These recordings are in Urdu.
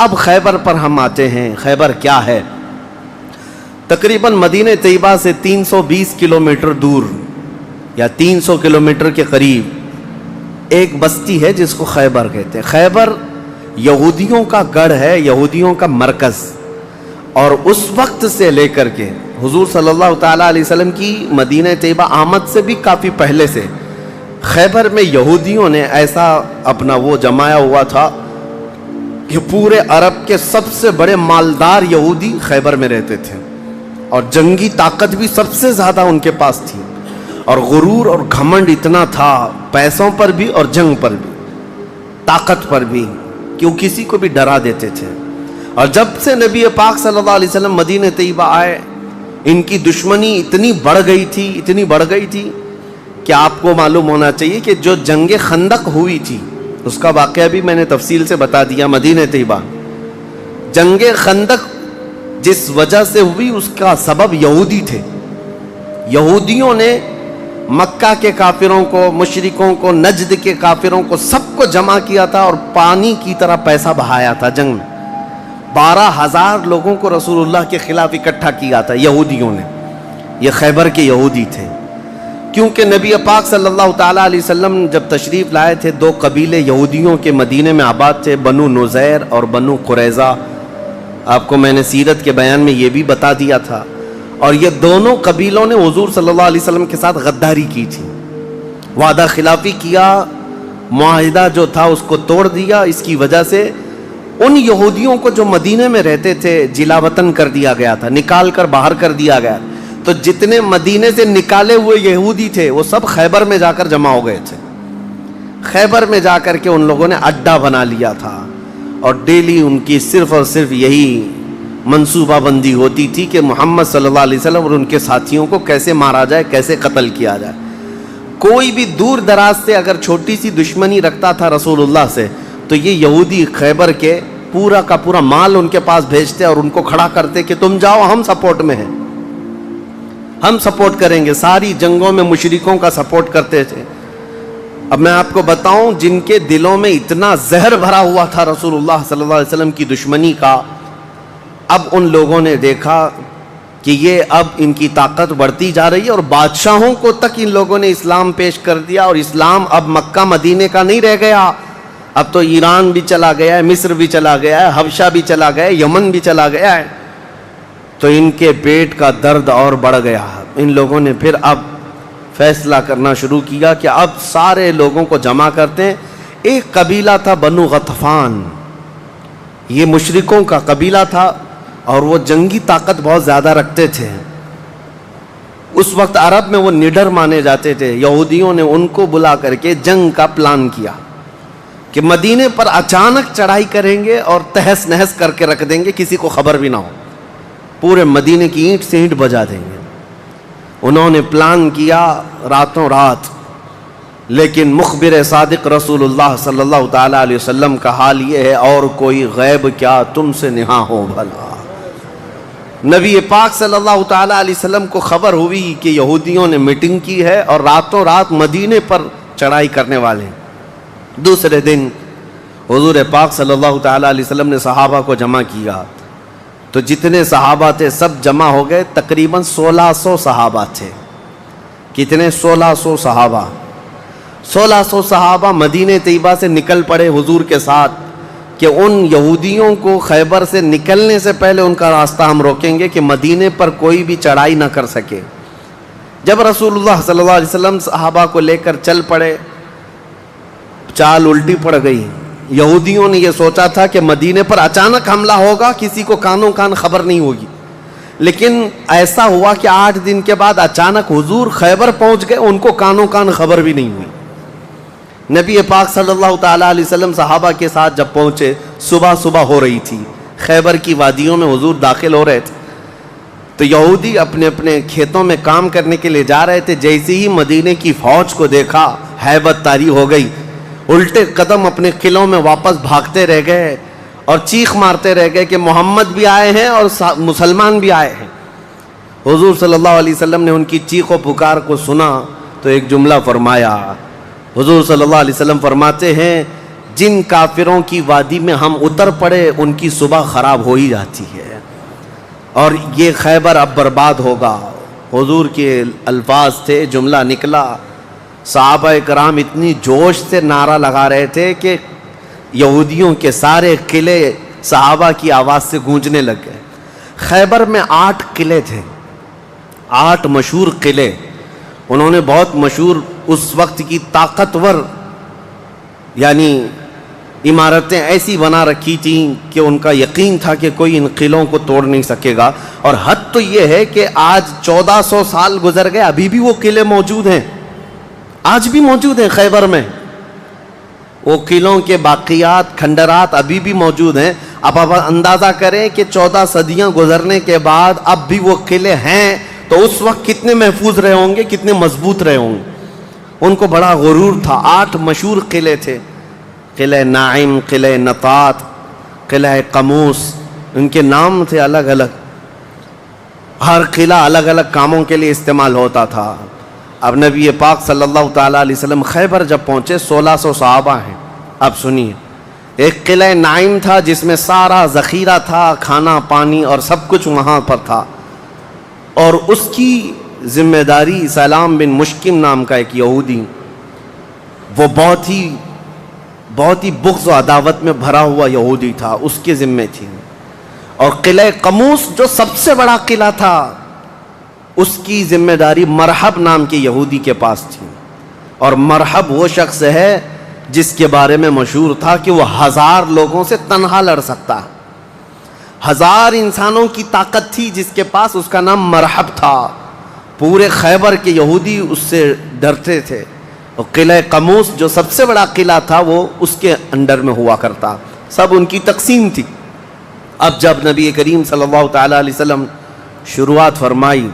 اب خیبر پر ہم آتے ہیں۔ خیبر کیا ہے؟ تقریباً مدینہ طیبہ سے 320 کلومیٹر دور یا 300 کلومیٹر کے قریب ایک بستی ہے جس کو خیبر کہتے ہیں۔ خیبر یہودیوں کا گڑھ ہے، یہودیوں کا مرکز، اور اس وقت سے لے کر کے حضور صلی اللہ تعالیٰ علیہ وسلم کی مدینہ طیبہ آمد سے بھی کافی پہلے سے خیبر میں یہودیوں نے ایسا اپنا وہ جمایا ہوا تھا کہ پورے عرب کے سب سے بڑے مالدار یہودی خیبر میں رہتے تھے، اور جنگی طاقت بھی سب سے زیادہ ان کے پاس تھی، اور غرور اور گھمنڈ اتنا تھا، پیسوں پر بھی اور جنگ پر بھی، طاقت پر بھی، کہ وہ کسی کو بھی ڈرا دیتے تھے۔ اور جب سے نبی پاک صلی اللہ علیہ وسلم مدینہ طیبہ آئے، ان کی دشمنی اتنی بڑھ گئی تھی کہ آپ کو معلوم ہونا چاہیے کہ جو جنگ خندق ہوئی تھی اس کا واقعہ بھی میں نے تفصیل سے بتا دیا۔ مدینہ طیبہ جنگ خندق جس وجہ سے ہوئی اس کا سبب یہودی تھے۔ یہودیوں نے مکہ کے کافروں کو، مشرکوں کو، نجد کے کافروں کو، سب کو جمع کیا تھا اور پانی کی طرح پیسہ بہایا تھا جنگ میں۔ 12,000 لوگوں کو رسول اللہ کے خلاف اکٹھا کیا تھا یہودیوں نے۔ یہ خیبر کے یہودی تھے، کیونکہ نبی پاک صلی اللہ تعالیٰ علیہ وسلم جب تشریف لائے تھے، 2 قبیلے یہودیوں کے مدینے میں آباد تھے، بنو نذیر اور بنو قریظہ۔ آپ کو میں نے سیرت کے بیان میں یہ بھی بتا دیا تھا، اور یہ دونوں قبیلوں نے حضور صلی اللہ علیہ وسلم کے ساتھ غداری کی تھی، وعدہ خلافی کیا، معاہدہ جو تھا اس کو توڑ دیا۔ اس کی وجہ سے ان یہودیوں کو جو مدینے میں رہتے تھے جلا وطن کر دیا گیا تھا، نکال کر باہر کر دیا گیا۔ تو جتنے مدینے سے نکالے ہوئے یہودی تھے وہ سب خیبر میں جا کر جمع ہو گئے تھے۔ خیبر میں جا کر کے ان لوگوں نے اڈا بنا لیا تھا، اور ڈیلی ان کی صرف اور صرف یہی منصوبہ بندی ہوتی تھی کہ محمد صلی اللہ علیہ وسلم اور ان کے ساتھیوں کو کیسے مارا جائے، کیسے قتل کیا جائے۔ کوئی بھی دور دراز سے اگر چھوٹی سی دشمنی رکھتا تھا رسول اللہ سے، تو یہ یہودی خیبر کے پورا کا پورا مال ان کے پاس بھیجتے اور ان کو کھڑا کرتے کہ تم جاؤ، ہم سپورٹ میں ہیں، ہم سپورٹ کریں گے۔ ساری جنگوں میں مشرکوں کا سپورٹ کرتے تھے۔ اب میں آپ کو بتاؤں، جن کے دلوں میں اتنا زہر بھرا ہوا تھا رسول اللہ صلی اللہ علیہ وسلم کی دشمنی کا، اب ان لوگوں نے دیکھا کہ یہ اب ان کی طاقت بڑھتی جا رہی ہے، اور بادشاہوں کو تک ان لوگوں نے اسلام پیش کر دیا، اور اسلام اب مکہ مدینے کا نہیں رہ گیا، اب تو ایران بھی چلا گیا ہے، مصر بھی چلا گیا ہے، حبشہ بھی چلا گیا ہے، یمن بھی چلا گیا ہے۔ تو ان کے پیٹ کا درد اور بڑھ گیا۔ ان لوگوں نے پھر اب فیصلہ کرنا شروع کیا کہ اب سارے لوگوں کو جمع کرتے ہیں۔ ایک قبیلہ تھا بنو غطفان، یہ مشرکوں کا قبیلہ تھا، اور وہ جنگی طاقت بہت زیادہ رکھتے تھے۔ اس وقت عرب میں وہ نڈر مانے جاتے تھے۔ یہودیوں نے ان کو بلا کر کے جنگ کا پلان کیا کہ مدینے پر اچانک چڑھائی کریں گے اور تہس نہس کر کے رکھ دیں گے، کسی کو خبر بھی نہ ہو، پورے مدینے کی اینٹ سے اینٹ بجا دیں گے۔ انہوں نے پلان کیا راتوں رات، لیکن مخبر صادق رسول اللہ صلی اللہ تعالیٰ علیہ وسلم کا حال یہ ہے، اور کوئی غیب کیا تم سے نہاں ہو بھلا۔ نبی پاک صلی اللہ تعالیٰ علیہ وسلم کو خبر ہوئی کہ یہودیوں نے میٹنگ کی ہے اور راتوں رات مدینے پر چڑھائی کرنے والے ہیں۔ دوسرے دن حضور پاک صلی اللہ تعالیٰ علیہ وسلم نے صحابہ کو جمع کیا، تو جتنے صحابہ تھے سب جمع ہو گئے، تقریباً 1600 صحابہ تھے۔ کتنے؟ 1600 صحابہ۔ 1600 صحابہ مدینہ طیبہ سے نکل پڑے حضور کے ساتھ کہ ان یہودیوں کو خیبر سے نکلنے سے پہلے ان کا راستہ ہم روکیں گے کہ مدینے پر کوئی بھی چڑھائی نہ کر سکے۔ جب رسول اللہ صلی اللہ علیہ وسلم صحابہ کو لے کر چل پڑے، چال الٹی پڑ گئی۔ یہودیوں نے یہ سوچا تھا کہ مدینے پر اچانک حملہ ہوگا، کسی کو کانوں کان خبر نہیں ہوگی، لیکن ایسا ہوا کہ 8 دن کے بعد اچانک حضور خیبر پہنچ گئے، ان کو کانوں کان خبر بھی نہیں ہوئی۔ نبی پاک صلی اللہ تعالیٰ علیہ وسلم صحابہ کے ساتھ جب پہنچے، صبح ہو رہی تھی، خیبر کی وادیوں میں حضور داخل ہو رہے تھے، تو یہودی اپنے اپنے کھیتوں میں کام کرنے کے لیے جا رہے تھے۔ جیسے ہی مدینے کی فوج کو دیکھا، ہیبت طاری ہو گئی، الٹے قدم اپنے قلعوں میں واپس بھاگتے رہ گئے اور چیخ مارتے رہ گئے کہ محمد بھی آئے ہیں اور مسلمان بھی آئے ہیں۔ حضور صلی اللہ علیہ وسلم نے ان کی چیخ و پکار کو سنا تو ایک جملہ فرمایا۔ حضور صلی اللہ علیہ وسلم فرماتے ہیں جن کافروں کی وادی میں ہم اتر پڑے ان کی صبح خراب ہو ہی جاتی ہے، اور یہ خیبر اب برباد ہوگا۔ حضور کے الفاظ تھے، جملہ نکلا، صحابہ کرام اتنی جوش سے نعرہ لگا رہے تھے کہ یہودیوں کے سارے قلعے صحابہ کی آواز سے گونجنے لگ گئے۔ خیبر میں 8 قلعے تھے، 8 مشہور قلعے۔ انہوں نے بہت مشہور اس وقت کی طاقتور یعنی عمارتیں ایسی بنا رکھی تھیں کہ ان کا یقین تھا کہ کوئی ان قلعوں کو توڑ نہیں سکے گا۔ اور حد تو یہ ہے کہ آج 1400 سال گزر گئے، ابھی بھی وہ قلعے موجود ہیں، آج بھی موجود ہیں خیبر میں۔ وہ قلعوں کے باقیات، کھنڈرات ابھی بھی موجود ہیں۔ اب آپ اندازہ کریں کہ 14 صدیاں گزرنے کے بعد اب بھی وہ قلعے ہیں تو اس وقت کتنے محفوظ رہے ہوں گے، کتنے مضبوط رہے ہوں گے۔ ان کو بڑا غرور تھا۔ 8 مشہور قلعے تھے، قلعہ نائم، قلعہ نطات، قلعہ قموس، ان کے نام تھے الگ الگ۔ ہر قلعہ الگ الگ کاموں کے لیے استعمال ہوتا تھا۔ اب نبی پاک صلی اللہ تعالیٰ علیہ وسلم خیبر جب پہنچے، 1600 صحابہ ہیں۔ اب سنیے، ایک قلعہ نائم تھا جس میں سارا ذخیرہ تھا، کھانا پانی اور سب کچھ وہاں پر تھا، اور اس کی ذمہ داری سلام بن مشکم نام کا ایک یہودی، وہ بہت ہی بغض و عداوت میں بھرا ہوا یہودی تھا، اس کے ذمے تھی۔ اور قلعہ قموس جو سب سے بڑا قلعہ تھا، اس کی ذمہ داری مرحب نام کے یہودی کے پاس تھی۔ اور مرحب وہ شخص ہے جس کے بارے میں مشہور تھا کہ وہ 1000 لوگوں سے تنہا لڑ سکتا، 1000 انسانوں کی طاقت تھی جس کے پاس، اس کا نام مرحب تھا۔ پورے خیبر کے یہودی اس سے ڈرتے تھے۔ اور قلعہ قموس جو سب سے بڑا قلعہ تھا وہ اس کے انڈر میں ہوا کرتا، سب ان کی تقسیم تھی۔ اب جب نبی کریم صلی اللہ تعالیٰ علیہ وسلم شروعات فرمائی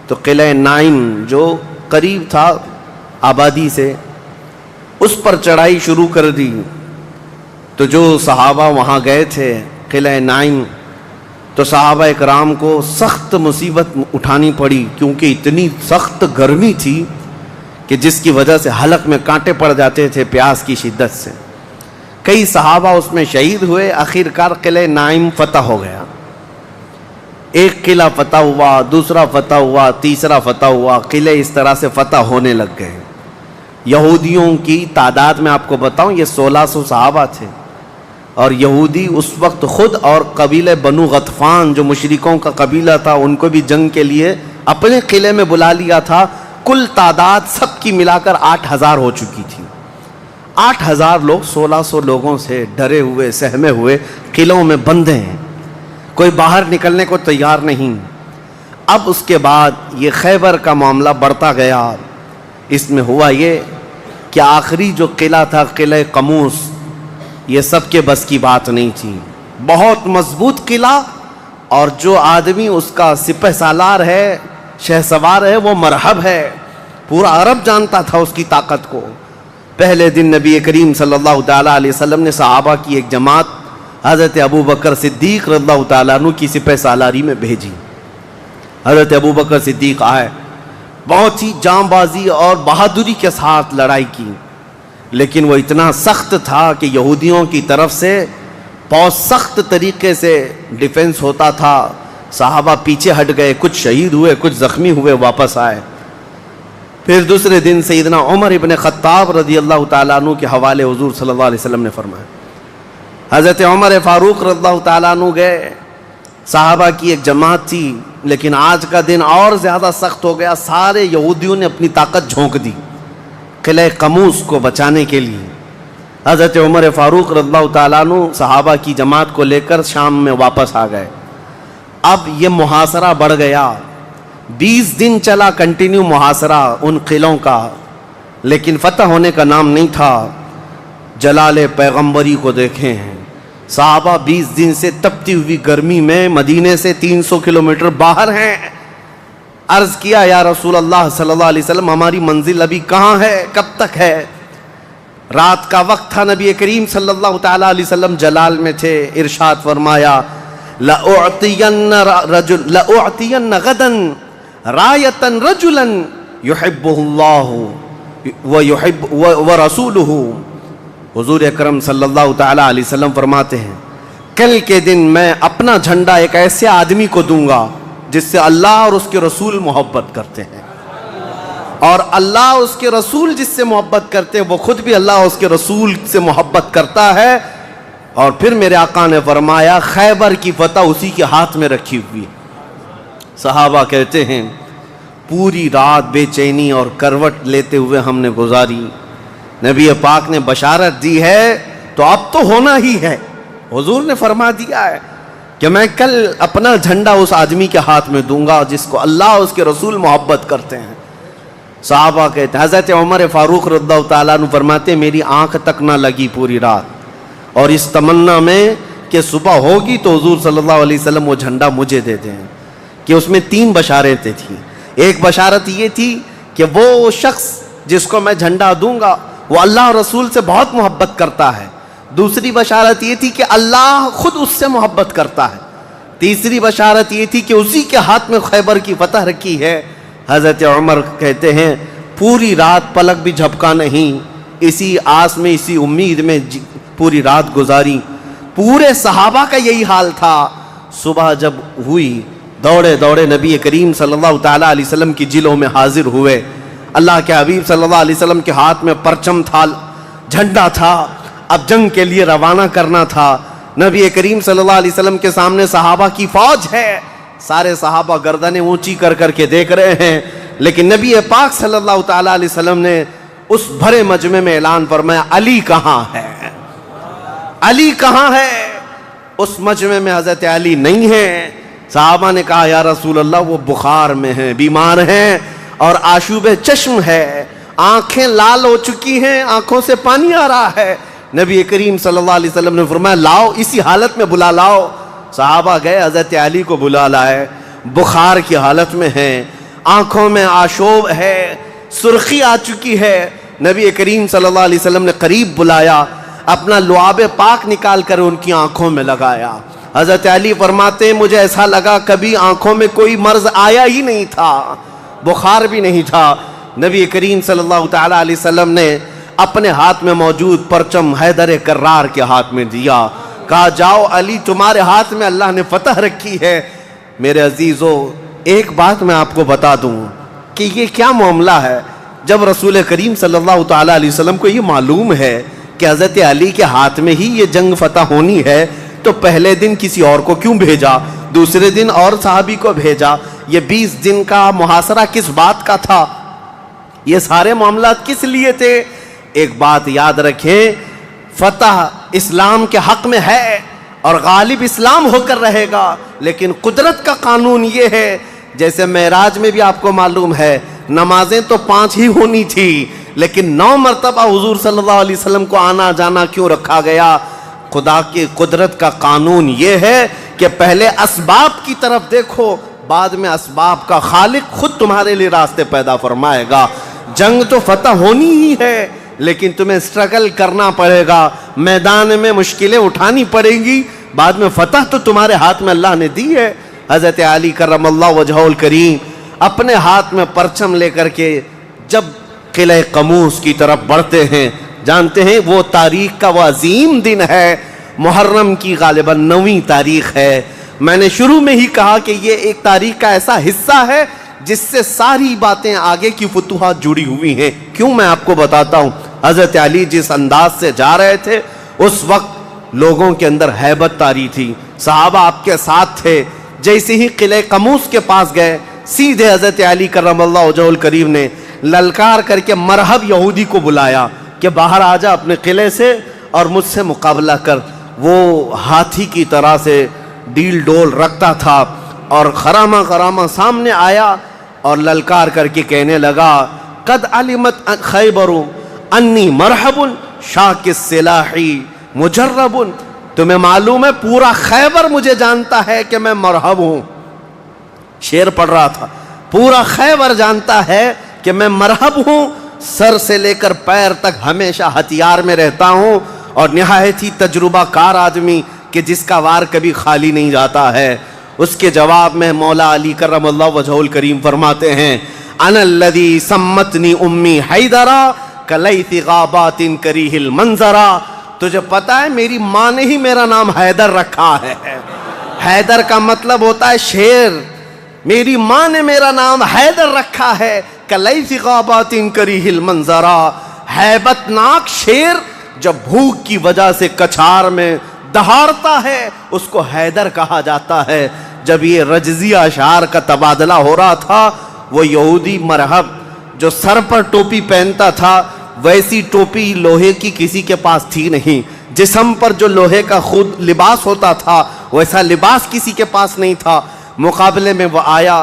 تو قلعہ نائم جو قریب تھا آبادی سے، اس پر چڑھائی شروع کر دی۔ تو جو صحابہ وہاں گئے تھے قلعہ نائم، تو صحابہ اکرام کو سخت مصیبت اٹھانی پڑی، کیونکہ اتنی سخت گرمی تھی کہ جس کی وجہ سے حلق میں کانٹے پڑ جاتے تھے پیاس کی شدت سے۔ کئی صحابہ اس میں شہید ہوئے۔ آخرکار قلعہ نائم فتح ہو گیا۔ ایک قلعہ فتح ہوا، دوسرا فتح ہوا، تیسرا فتح ہوا، قلعے اس طرح سے فتح ہونے لگ گئے۔ یہودیوں کی تعداد میں آپ کو بتاؤں، یہ 1600 صحابہ تھے، اور یہودی اس وقت خود اور قبیلہ بنو غطفان جو مشرکوں کا قبیلہ تھا، ان کو بھی جنگ کے لیے اپنے قلعے میں بلا لیا تھا۔ کل تعداد سب کی ملا کر 8000 ہو چکی تھی۔ 8000 لوگ 1600 لوگوں سے ڈرے ہوئے، سہمے ہوئے قلعوں میں بندے ہیں، کوئی باہر نکلنے کو تیار نہیں۔ اب اس کے بعد یہ خیبر کا معاملہ بڑھتا گیا۔ اس میں ہوا یہ کہ آخری جو قلعہ تھا قلعہ قموس، یہ سب کے بس کی بات نہیں تھی۔ بہت مضبوط قلعہ، اور جو آدمی اس کا سپہ سالار ہے، شہ سوار ہے، وہ مرحب ہے۔ پورا عرب جانتا تھا اس کی طاقت کو۔ پہلے دن نبی کریم صلی اللہ تعالیٰ علیہ وسلم نے صحابہ کی ایک جماعت حضرت ابو بکر صدیق رضی اللہ تعالیٰ عنہ کی سپہ سالاری میں بھیجی۔ حضرت ابو بکر صدیق آئے، بہت ہی جاں بازی اور بہادری کے ساتھ لڑائی کی، لیکن وہ اتنا سخت تھا کہ یہودیوں کی طرف سے بہت سخت طریقے سے ڈیفنس ہوتا تھا۔ صحابہ پیچھے ہٹ گئے، کچھ شہید ہوئے، کچھ زخمی ہوئے، واپس آئے۔ پھر دوسرے دن سیدنا عمر ابن خطاب رضی اللہ تعالیٰ عنہ کے حوالے حضور صلی اللہ علیہ وسلم نے فرمایا، حضرت عمر فاروق رضی اللہ تعالیٰ عنہ گئے، صحابہ کی ایک جماعت تھی، لیکن آج کا دن اور زیادہ سخت ہو گیا۔ سارے یہودیوں نے اپنی طاقت جھونک دی قلعہ قموس کو بچانے کے لیے۔ حضرت عمر فاروق رضی اللہ تعالیٰ عنہ صحابہ کی جماعت کو لے کر شام میں واپس آ گئے۔ اب یہ محاصرہ بڑھ گیا، 20 دن چلا کنٹینیو محاصرہ ان قلعوں کا، لیکن فتح ہونے کا نام نہیں تھا۔ جلال پیغمبری کو دیکھیں ہیں، صحابہ 20 دن سے تپتی ہوئی گرمی میں مدینے سے 300 کلومیٹر باہر ہیں۔ عرض کیا، یا رسول اللہ صلی اللہ علیہ وسلم، ہماری منزل ابھی کہاں ہے، کب تک ہے؟ رات کا وقت تھا، نبی کریم صلی اللہ تعالیٰ علیہ وسلم جلال میں تھے۔ ارشاد فرمایا، لَأُعْطِيَنَّ غَدًا رَایَةً رَجُلًا يُحِبُّهُ اللَّهُ وَرَسُولُهُ۔ حضور اکرم صلی اللہ تعالیٰ علیہ وسلم فرماتے ہیں کل کے دن میں اپنا جھنڈا ایک ایسے آدمی کو دوں گا جس سے اللہ اور اس کے رسول محبت کرتے ہیں، اور اللہ اس کے رسول جس سے محبت کرتے ہیں وہ خود بھی اللہ اس کے رسول سے محبت کرتا ہے۔ اور پھر میرے آقا نے فرمایا خیبر کی فتح اسی کے ہاتھ میں رکھی ہوئی۔ صحابہ کہتے ہیں پوری رات بے چینی اور کروٹ لیتے ہوئے ہم نے گزاری، نبی پاک نے بشارت دی ہے تو اب تو ہونا ہی ہے۔ حضور نے فرما دیا ہے کہ میں کل اپنا جھنڈا اس آدمی کے ہاتھ میں دوں گا جس کو اللہ اور اس کے رسول محبت کرتے ہیں۔ صحابہ کہتے ہیں حضرت عمر فاروق رضی اللہ تعالیٰ عنہ فرماتے میری آنکھ تک نہ لگی پوری رات، اور اس تمنا میں کہ صبح ہوگی تو حضور صلی اللہ علیہ وسلم وہ جھنڈا مجھے دے دیں، کہ اس میں 3 بشارتیں تھیں۔ ایک بشارت یہ تھی کہ وہ شخص جس کو میں جھنڈا دوں گا وہ اللہ اور رسول سے بہت محبت کرتا ہے۔ دوسری بشارت یہ تھی کہ اللہ خود اس سے محبت کرتا ہے۔ تیسری بشارت یہ تھی کہ اسی کے ہاتھ میں خیبر کی فتح رکھی ہے۔ حضرت عمر کہتے ہیں پوری رات پلک بھی جھپکا نہیں، اسی آس میں اسی امید میں پوری رات گزاری۔ پورے صحابہ کا یہی حال تھا۔ صبح جب ہوئی دوڑے دوڑے نبی کریم صلی اللہ تعالیٰ علیہ وسلم کی جلوں میں حاضر ہوئے۔ اللہ کے حبیب صلی اللہ علیہ وسلم کے ہاتھ میں پرچم تھا، جھنڈا تھا، اب جنگ کے لیے روانہ کرنا تھا۔ نبی کریم صلی اللہ علیہ وسلم کے سامنے صحابہ کی فوج ہے، سارے صحابہ گردنیں اونچی کر کر کے دیکھ رہے ہیں، لیکن نبی پاک صلی اللہ تعالیٰ علیہ وسلم نے اس بھرے مجمع میں اعلان فرمایا علی کہاں ہے، علی کہاں ہے؟ اس مجمع میں حضرت علی نہیں ہے۔ صحابہ نے کہا یا رسول اللہ وہ بخار میں ہیں، بیمار ہیں اور آشوب چشم ہے، آنکھیں لال ہو چکی ہیں، آنکھوں سے پانی آ رہا ہے۔ نبی کریم صلی اللہ علیہ وسلم نے فرمایا لاؤ، اسی حالت میں بلا لاؤ۔ صحابہ گئے، حضرت علی کو بلا لائے، بخار کی حالت میں ہیں، آنکھوں میں آشوب ہے، سرخی آ چکی ہے۔ نبی کریم صلی اللہ علیہ وسلم نے قریب بلایا، اپنا لعاب پاک نکال کر ان کی آنکھوں میں لگایا۔ حضرت علی فرماتے ہیں مجھے ایسا لگا کبھی آنکھوں میں کوئی مرض آیا ہی نہیں تھا، بخار بھی نہیں تھا۔ نبی کریم صلی اللہ تعالیٰ علیہ وسلم نے اپنے ہاتھ میں موجود پرچم حیدر کرار کے ہاتھ میں دیا، کہا جاؤ علی تمہارے ہاتھ میں اللہ نے فتح رکھی ہے۔ میرے عزیزو ایک بات میں آپ کو بتا دوں کہ یہ کیا معاملہ ہے، جب رسول کریم صلی اللہ تعالیٰ علیہ وسلم کو یہ معلوم ہے کہ حضرت علی کے ہاتھ میں ہی یہ جنگ فتح ہونی ہے تو پہلے دن کسی اور کو کیوں بھیجا، دوسرے دن اور صحابی کو بھیجا؟ یہ 20 دن کا محاصرہ کس بات کا تھا؟ یہ سارے معاملات کس لیے تھے؟ ایک بات یاد رکھیں، فتح اسلام کے حق میں ہے اور غالب اسلام ہو کر رہے گا، لیکن قدرت کا قانون یہ ہے جیسے معراج میں بھی آپ کو معلوم ہے نمازیں تو 5 ہی ہونی تھی، لیکن 9 مرتبہ حضور صلی اللہ علیہ وسلم کو آنا جانا کیوں رکھا گیا؟ خدا کی قدرت کا قانون یہ ہے کہ پہلے اسباب کی طرف دیکھو، بعد میں اسباب کا خالق خود تمہارے لیے راستے پیدا فرمائے گا۔ جنگ تو فتح ہونی ہی ہے، لیکن تمہیں سٹرگل کرنا پڑے گا، میدان میں مشکلیں اٹھانی پڑیں گی، بعد میں فتح تو تمہارے ہاتھ میں اللہ نے دی ہے۔ حضرت علی کرم اللہ وجہہ الکریم اپنے ہاتھ میں پرچم لے کر کے جب قلعہ قموس کی طرف بڑھتے ہیں، جانتے ہیں وہ تاریخ کا وہ عظیم دن ہے، محرم کی غالباً 9ویں تاریخ ہے۔ میں نے شروع میں ہی کہا کہ یہ ایک تاریخ کا ایسا حصہ ہے جس سے ساری باتیں آگے کی فتوحات جڑی ہوئی ہیں۔ کیوں میں آپ کو بتاتا ہوں، حضرت علی جس انداز سے جا رہے تھے اس وقت لوگوں کے اندر ہیبت طاری تھی، صحابہ آپ کے ساتھ تھے۔ جیسے ہی قلعہ قموس کے پاس گئے، سیدھے حضرت علی کرم اللہ وجہہ الکریم نے للکار کر کے مرحب یہودی کو بلایا کہ باہر آ جا اپنے قلعے سے اور مجھ سے مقابلہ کر۔ وہ ہاتھی کی طرح سے ڈیل ڈول رکھتا تھا اور خرامہ خرامہ سامنے آیا اور للکار کر کے کہنے لگا قد علمت خیبر انی مرحب شاک السلاحی مجرب، تمہیں معلوم ہے پورا خیبر مجھے جانتا ہے کہ میں مرحب ہوں۔ شعر پڑھ رہا تھا، پورا خیبر جانتا ہے کہ میں مرحب ہوں، سر سے لے کر پیر تک ہمیشہ ہتھیار میں رہتا ہوں اور نہایت ہی تجربہ کار آدمی کہ جس کا وار کبھی خالی نہیں جاتا ہے۔ اس کے جواب میں مولا علی کرم اللہ وجہہ الکریم فرماتے ہیں انا الذی سمتنی امی حیدرا کلیث غابات کریہ المنظرا. تجھے پتا ہے میری ماں نے ہی میرا نام حیدر رکھا ہے. حیدر کا مطلب ہوتا ہے شیر. میری ماں نے میرا نام حیدر رکھا ہے. کلیث غابات کریہ المنظرا. ہیبت ناک شیر جب بھوک کی وجہ سے کچھار میں دہاڑتا ہے اس کو حیدر کہا جاتا ہے. جب یہ رجزی اشعار کا تبادلہ ہو رہا تھا, وہ یہودی مرہب جو سر پر ٹوپی پہنتا تھا ویسی ٹوپی لوہے کی کسی کے پاس تھی نہیں. جسم پر جو لوہے کا خود لباس ہوتا تھا ویسا لباس کسی کے پاس نہیں تھا. مقابلے میں وہ آیا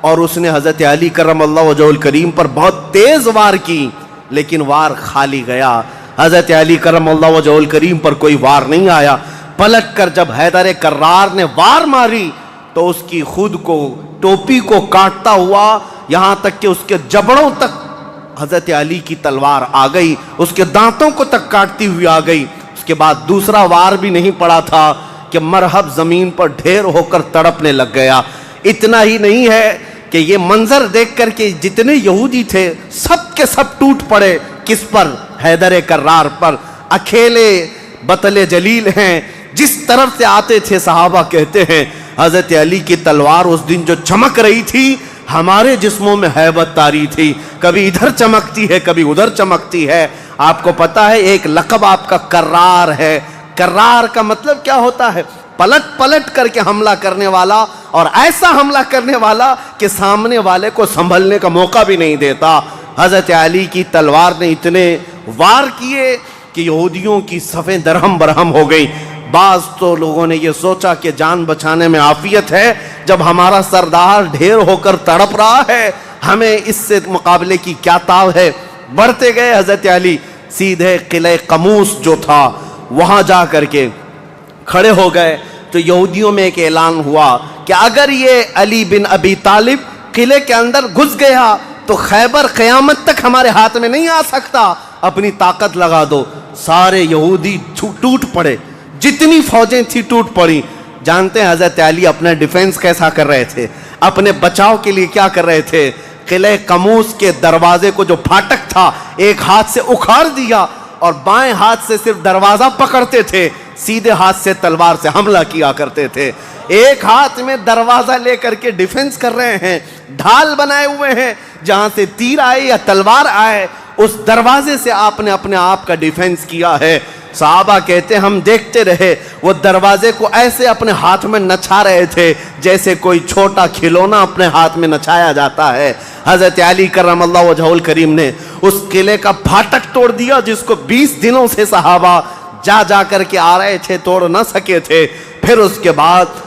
اور اس نے حضرت علی کرم اللہ وجہہ الکریم پر بہت تیز وار کی, لیکن وار خالی گیا. حضرت علی کرم اللہ وجہہ الکریم پر کوئی وار نہیں آیا. پلٹ کر جب حیدر کرار نے وار ماری تو اس کی خود کو ٹوپی کو کاٹتا ہوا یہاں تک کہ اس کے جبڑوں تک حضرت علی کی تلوار آ گئی, اس کے دانتوں کو تک کاٹتی ہوئی آ گئی. اس کے بعد دوسرا وار بھی نہیں پڑا تھا کہ مرہب زمین پر ڈھیر ہو کر تڑپنے لگ گیا. اتنا ہی نہیں ہے کہ یہ منظر دیکھ کر کے جتنے یہودی تھے سب کے سب ٹوٹ پڑے. کس پر؟ حیدر کرار پر. اکیلے بطل جلیل ہیں, جس طرف سے آتے تھے صحابہ کہتے ہیں حضرت علی کی تلوار اس دن جو چمک رہی تھی ہمارے جسموں میں ہیبت طاری تھی. کبھی ادھر چمکتی ہے کبھی ادھر چمکتی ہے. آپ کو پتا ہے ایک لقب آپ کا کرار ہے. کرار کا مطلب کیا ہوتا ہے؟ پلٹ پلٹ کر کے حملہ کرنے والا, اور ایسا حملہ کرنے والا کہ سامنے والے کو سنبھلنے کا موقع بھی نہیں دیتا. حضرت علی کی تلوار نے اتنے وار کیے کہ یہودیوں کی صفیں درہم برہم ہو گئی. بعض تو لوگوں نے یہ سوچا کہ جان بچانے میں عافیت ہے, جب ہمارا سردار ڈھیر ہو کر تڑپ رہا ہے ہمیں اس سے مقابلے کی کیا تاو ہے. بڑھتے گئے. حضرت علی سیدھے قلعہ قموس جو تھا وہاں جا کر کے کھڑے ہو گئے تو یہودیوں میں ایک اعلان ہوا کہ اگر یہ علی بن ابی طالب قلعے کے اندر گھس گیا تو خیبر قیامت تک ہمارے ہاتھ میں نہیں آ سکتا, اپنی طاقت لگا دو. سارے یہودی ٹوٹ پڑے, جتنی فوجیں تھی ٹوٹ پڑی. جانتے ہیں حضرت علی اپنا ڈیفنس کیسا کر رہے تھے, اپنے بچاؤ کے لیے کیا کر رہے تھے؟ قلعہ قموس کے دروازے کو جو پھاٹک تھا ایک ہاتھ سے اکھاڑ دیا اور بائیں ہاتھ سے صرف دروازہ پکڑتے تھے, سیدھے ہاتھ سے تلوار سے حملہ کیا کرتے تھے. ایک ہاتھ میں دروازہ لے کر کے ڈیفنس کر رہے ہیں, ڈھال بنائے ہوئے ہیں, جہاں سے تیر آئے یا تلوار آئے اس دروازے سے آپ نے اپنے آپ کا ڈیفنس کیا ہے. صحابہ کہتے ہم دیکھتے رہے, وہ دروازے کو ایسے اپنے ہاتھ میں نچا رہے تھے جیسے کوئی چھوٹا کھلونا اپنے ہاتھ میں نچایا جاتا ہے. حضرت علی کرم اللہ وجہہ الکریم نے اس قلعے کا پھاٹک توڑ دیا جس کو 20 دنوں سے صحابہ جا کر کے آ رہے تھے, توڑ نہ سکے تھے. پھر اس کے بعد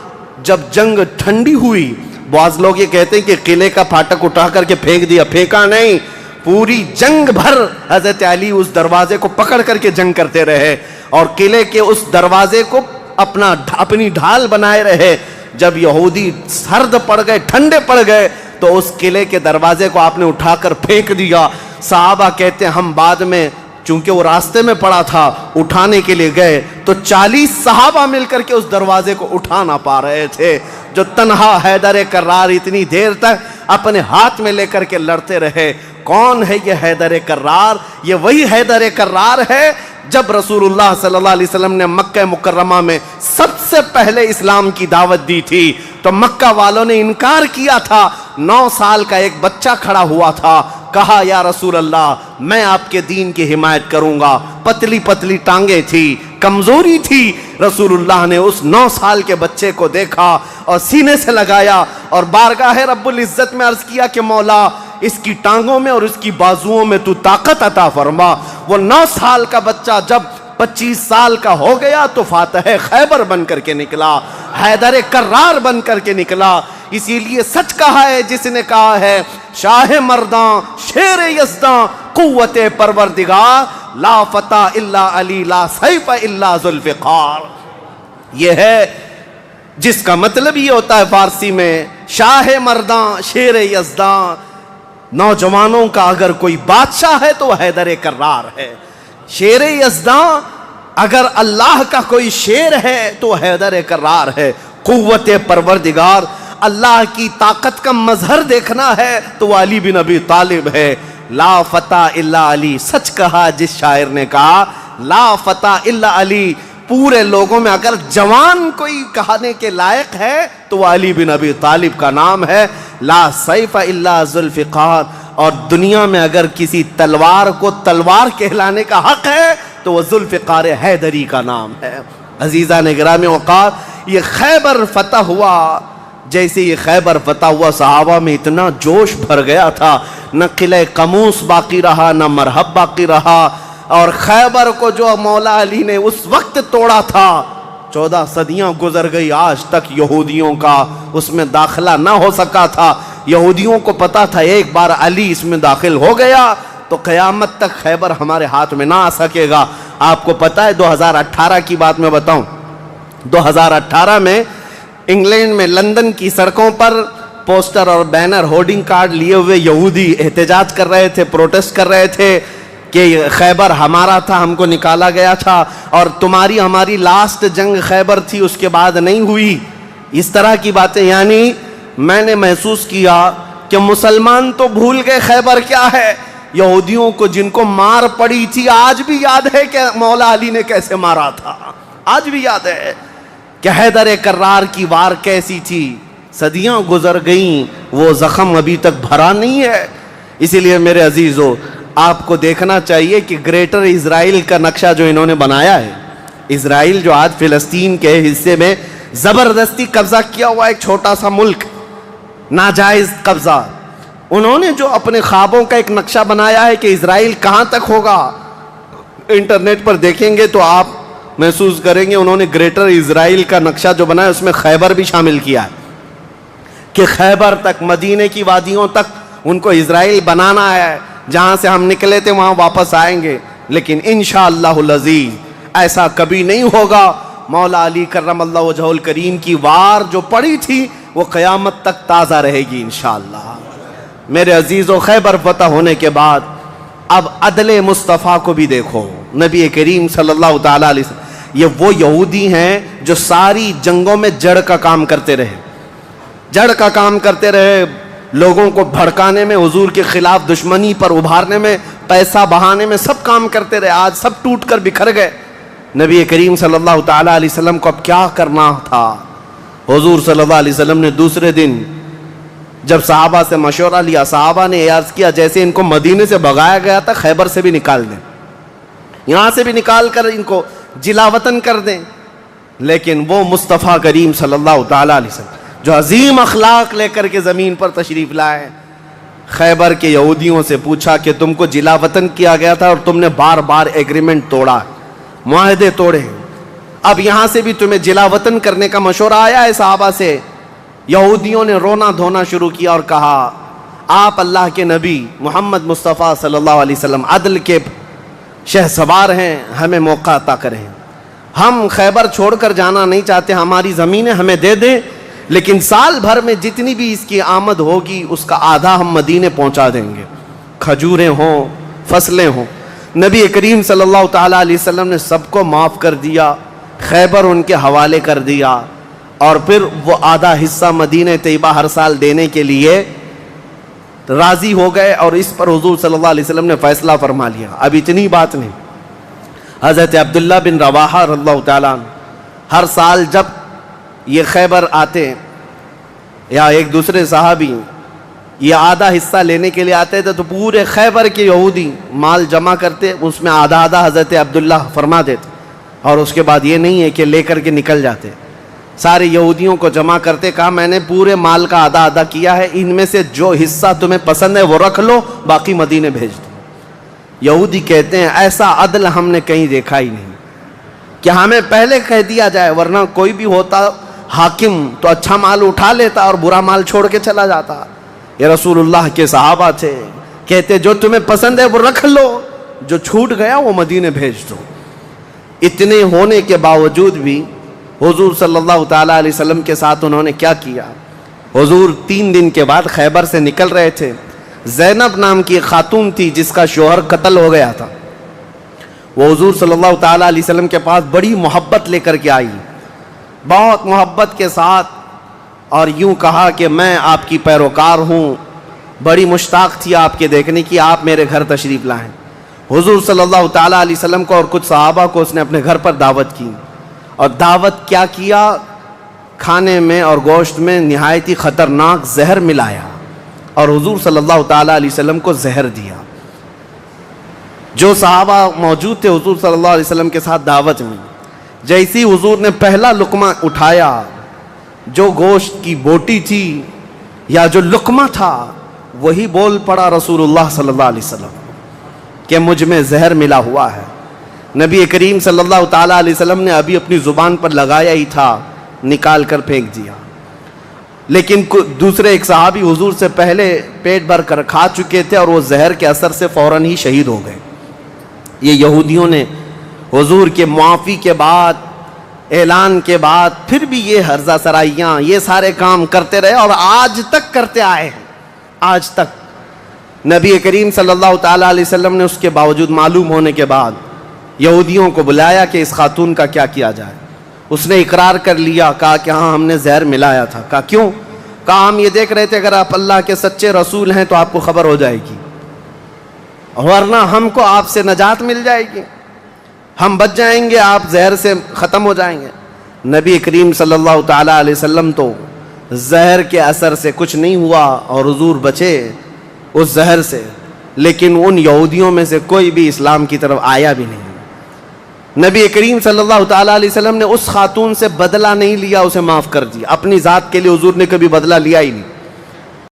جب جنگ ٹھنڈی ہوئی, بعض لوگ یہ کہتے ہیں کہ قلعے کا پھاٹک اٹھا کر کے پھینک دیا, پھینکا نہیں. پوری جنگ بھر حضرت علی اس دروازے کو پکڑ کر کے جنگ کرتے رہے اور قلعے کے اس دروازے کو اپنی ڈھال بنائے رہے. جب یہودی سرد پڑ گئے, ٹھنڈے پڑ گئے تو اس قلعے کے دروازے کو آپ نے اٹھا کر پھینک دیا. صحابہ کہتے ہیں ہم بعد میں چونکہ وہ راستے میں پڑا تھا اٹھانے کے لیے گئے تو 40 صحابہ مل کر کے اس دروازے کو اٹھا نہ پا رہے تھے. جو تنہا حیدر کرار اتنی دیر تک اپنے ہاتھ میں لے کر کے لڑتے رہے. کون ہے یہ حیدر کرار؟ یہ وہی حیدر کرار ہے جب رسول اللہ صلی اللہ علیہ وسلم نے مکہ مکرمہ میں سب سے پہلے اسلام کی دعوت دی تھی تو مکہ والوں نے انکار کیا تھا. 9 سال کا ایک بچہ کھڑا ہوا تھا, کہا یا رسول اللہ میں آپ کے دین کی حمایت کروں گا. پتلی پتلی ٹانگیں تھی, کمزوری تھی. رسول اللہ نے اس 9 سال کے بچے کو دیکھا اور سینے سے لگایا اور بارگاہ رب العزت میں عرض کیا کہ مولا اس کی ٹانگوں میں اور اس کی بازوؤں میں تو طاقت عطا فرما. وہ 9 سال کا بچہ جب 25 سال کا ہو گیا تو فاتح خیبر بن کر کے نکلا, حیدر کرار بن کر کے نکلا. اسی لیے سچ کہا ہے جس نے کہا ہے شاہ مرداں شیر یزداں قوت پروردگار, لا فتح الا علی لا سیف الا ذوالفقار. یہ ہے جس کا مطلب یہ ہوتا ہے فارسی میں شاہ مرداں شیر یزداں. نوجوانوں کا اگر کوئی بادشاہ ہے تو وہ حیدر کرار ہے. شیر یزداں اگر اللہ کا کوئی شیر ہے تو وہ حیدر کرار ہے. قوت پروردگار اللہ کی طاقت کا مظہر دیکھنا ہے تو وہ علی بن ابی طالب ہے. لا فتح الا علی. سچ کہا جس شاعر نے کہا لا فتح الا علی. پورے لوگوں میں اگر جوان کوئی کہانے کے لائق ہے تو وہ علی بن ابی طالب کا نام ہے. لا سیف الا ذوالفقار. اور دنیا میں اگر کسی تلوار کو تلوار کہلانے کا حق ہے تو وہ ذوالفقار حیدری کا نام ہے. عزیزان گرامی وقار، یہ خیبر فتح ہوا. جیسے یہ خیبر فتح ہوا صحابہ میں اتنا جوش بھر گیا تھا، نہ قلعہ قموس باقی رہا نہ مرحب باقی رہا. اور خیبر کو جو مولا علی نے اس وقت توڑا تھا، 14 صدیاں گزر گئی، آج تک یہودیوں کا اس میں داخلہ نہ ہو سکا تھا. یہودیوں کو پتا تھا ایک بار علی اس میں داخل ہو گیا تو قیامت تک خیبر ہمارے ہاتھ میں نہ آ سکے گا. آپ کو پتا ہے 2018 کی بات میں بتاؤں، 2018 میں انگلینڈ میں لندن کی سڑکوں پر پوسٹر اور بینر ہورڈنگ کارڈ لیے ہوئے یہودی احتجاج کر رہے تھے، پروٹیسٹ کر رہے تھے کہ خیبر ہمارا تھا، ہم کو نکالا گیا تھا، اور تمہاری ہماری لاسٹ جنگ خیبر تھی، اس کے بعد نہیں ہوئی. اس طرح کی باتیں. یعنی میں نے محسوس کیا کہ مسلمان تو بھول گئے خیبر کیا ہے. یہودیوں کو جن کو مار پڑی تھی آج بھی یاد ہے کہ مولا علی نے کیسے مارا تھا. آج بھی یاد ہے کہ حیدر کرار کی وار کیسی تھی. صدیاں گزر گئیں، وہ زخم ابھی تک بھرا نہیں ہے. اسی لیے میرے عزیزو، آپ کو دیکھنا چاہیے کہ گریٹر اسرائیل کا نقشہ جو انہوں نے بنایا ہے، اسرائیل جو آج فلسطین کے حصے میں زبردستی قبضہ کیا ہوا ایک چھوٹا سا ملک، ناجائز قبضہ، انہوں نے جو اپنے خوابوں کا ایک نقشہ بنایا ہے کہ اسرائیل کہاں تک ہوگا. انٹرنیٹ پر دیکھیں گے تو آپ محسوس کریں گے انہوں نے گریٹر اسرائیل کا نقشہ جو بنایا اس میں خیبر بھی شامل کیا ہے کہ خیبر تک، مدینے کی وادیوں تک ان کو اسرائیل بنانا ہے. جہاں سے ہم نکلے تھے وہاں واپس آئیں گے، لیکن انشاءاللہ العزیز ایسا کبھی نہیں ہوگا. مولا علی کرم اللہ وجہہ الکریم کی وار جو پڑی تھی وہ قیامت تک تازہ رہے گی انشاءاللہ. میرے عزیزو، خیبر فتح ہونے کے بعد اب عدل مصطفیٰ کو بھی دیکھو. نبی کریم صلی اللہ تعالیٰ علیہ وسلم یہ وہ یہودی ہیں جو ساری جنگوں میں جڑ کا کام کرتے رہے، جڑ کا کام کرتے رہے، لوگوں کو بھڑکانے میں، حضور کے خلاف دشمنی پر ابھارنے میں، پیسہ بہانے میں، سب کام کرتے رہے. آج سب ٹوٹ کر بکھر گئے. نبی کریم صلی اللہ تعالیٰ علیہ وسلم کو اب کیا کرنا تھا. حضور صلی اللہ علیہ وسلم نے دوسرے دن جب صحابہ سے مشورہ لیا، صحابہ نے عرض کیا جیسے ان کو مدینے سے بھگایا گیا تھا خیبر سے بھی نکال دیں، یہاں سے بھی نکال کر ان کو جلا وطن کر دیں. لیکن وہ مصطفیٰ کریم صلی اللہ تعالیٰ علیہ وسلم جو عظیم اخلاق لے کر کے زمین پر تشریف لائے، خیبر کے یہودیوں سے پوچھا کہ تم کو جلا وطن کیا گیا تھا اور تم نے بار بار ایگریمنٹ توڑا، معاہدے توڑے، اب یہاں سے بھی تمہیں جلا وطن کرنے کا مشورہ آیا ہے صحابہ سے. یہودیوں نے رونا دھونا شروع کیا اور کہا آپ اللہ کے نبی محمد مصطفیٰ صلی اللہ علیہ وسلم عدل کے شہسوار ہیں، ہمیں موقع عطا کریں. ہم خیبر چھوڑ کر جانا نہیں چاہتے، ہماری زمینیں ہمیں دے دیں، لیکن سال بھر میں جتنی بھی اس کی آمد ہوگی اس کا آدھا ہم مدینے پہنچا دیں گے، کھجوریں ہوں، فصلیں ہوں. نبی کریم صلی اللہ تعالیٰ علیہ وسلم نے سب کو معاف کر دیا، خیبر ان کے حوالے کر دیا، اور پھر وہ آدھا حصہ مدینہ طیبہ ہر سال دینے کے لیے راضی ہو گئے. اور اس پر حضور صلی اللہ علیہ وسلم نے فیصلہ فرما لیا. اب اتنی بات نہیں، حضرت عبداللہ بن رواحہ رضی اللہ تعالیٰ عنہ ہر سال جب یہ خیبر آتے یا ایک دوسرے صحابی یہ آدھا حصہ لینے کے لیے آتے تھے تو پورے خیبر کے یہودی مال جمع کرتے، اس میں آدھا آدھا حضرت عبداللہ فرما دیتے، اور اس کے بعد یہ نہیں ہے کہ لے کر کے نکل جاتے، سارے یہودیوں کو جمع کرتے، کہا میں نے پورے مال کا آدھا آدھا کیا ہے، ان میں سے جو حصہ تمہیں پسند ہے وہ رکھ لو، باقی مدینے بھیج دو. یہودی کہتے ہیں ایسا عدل ہم نے کہیں دیکھا ہی نہیں کہ ہمیں پہلے کہہ دیا جائے، ورنہ کوئی بھی ہوتا حاکم تو اچھا مال اٹھا لیتا اور برا مال چھوڑ کے چلا جاتا. یہ رسول اللہ کے صحابہ تھے، کہتے جو تمہیں پسند ہے وہ رکھ لو، جو چھوٹ گیا وہ مدینے بھیج دو. اتنے ہونے کے باوجود بھی حضور صلی اللہ تعالیٰ علیہ وسلم کے ساتھ انہوں نے کیا کیا. حضور 3 دن کے بعد خیبر سے نکل رہے تھے. زینب نام کی ایک خاتون تھی جس کا شوہر قتل ہو گیا تھا، وہ حضور صلی اللہ تعالیٰ علیہ وسلم کے پاس بڑی محبت لے کر کے آئی، بہت محبت کے ساتھ، اور یوں کہا کہ میں آپ کی پیروکار ہوں، بڑی مشتاق تھی آپ کے دیکھنے کی، آپ میرے گھر تشریف لائیں۔ حضور صلی اللہ تعالیٰ علیہ وسلم کو اور کچھ صحابہ کو اس نے اپنے گھر پر دعوت کی، اور دعوت کیا کیا، کھانے میں اور گوشت میں نہایت ہی خطرناک زہر ملایا اور حضور صلی اللہ تعالیٰ علیہ وسلم کو زہر دیا۔ جو صحابہ موجود تھے حضور صلی اللہ علیہ وسلم کے ساتھ دعوت میں، جیسی حضور نے پہلا لقمہ اٹھایا، جو گوشت کی بوٹی تھی یا جو لقمہ تھا، وہی بول پڑا رسول اللہ صلی اللہ علیہ وسلم کہ مجھ میں زہر ملا ہوا ہے۔ نبی کریم صلی اللہ تعالیٰ علیہ وسلم نے ابھی اپنی زبان پر لگایا ہی تھا، نکال کر پھینک دیا، لیکن دوسرے ایک صحابی حضور سے پہلے پیٹ بھر کر کھا چکے تھے اور وہ زہر کے اثر سے فوراً ہی شہید ہو گئے۔ یہ یہودیوں نے حضور کے معافی کے بعد، اعلان کے بعد پھر بھی یہ ہرزہ سرائیاں، یہ سارے کام کرتے رہے اور آج تک کرتے آئے ہیں۔ آج تک نبی کریم صلی اللہ تعالیٰ علیہ وسلم نے اس کے باوجود معلوم ہونے کے بعد یہودیوں کو بلایا کہ اس خاتون کا کیا کیا جائے۔ اس نے اقرار کر لیا، کہا کہ ہاں ہم نے زہر ملایا تھا۔ کہا کیوں؟ کہا ہم یہ دیکھ رہے تھے اگر آپ اللہ کے سچے رسول ہیں تو آپ کو خبر ہو جائے گی، ورنہ ہم کو آپ سے نجات مل جائے گی، ہم بچ جائیں گے، آپ زہر سے ختم ہو جائیں گے۔ نبی کریم صلی اللہ تعالیٰ علیہ وسلم تو زہر کے اثر سے کچھ نہیں ہوا اور حضور بچے اس زہر سے، لیکن ان یہودیوں میں سے کوئی بھی اسلام کی طرف آیا بھی نہیں۔ نبی کریم صلی اللہ تعالیٰ علیہ وسلم نے اس خاتون سے بدلہ نہیں لیا، اسے معاف کر دیا۔ اپنی ذات کے لیے حضور نے کبھی بدلہ لیا ہی نہیں۔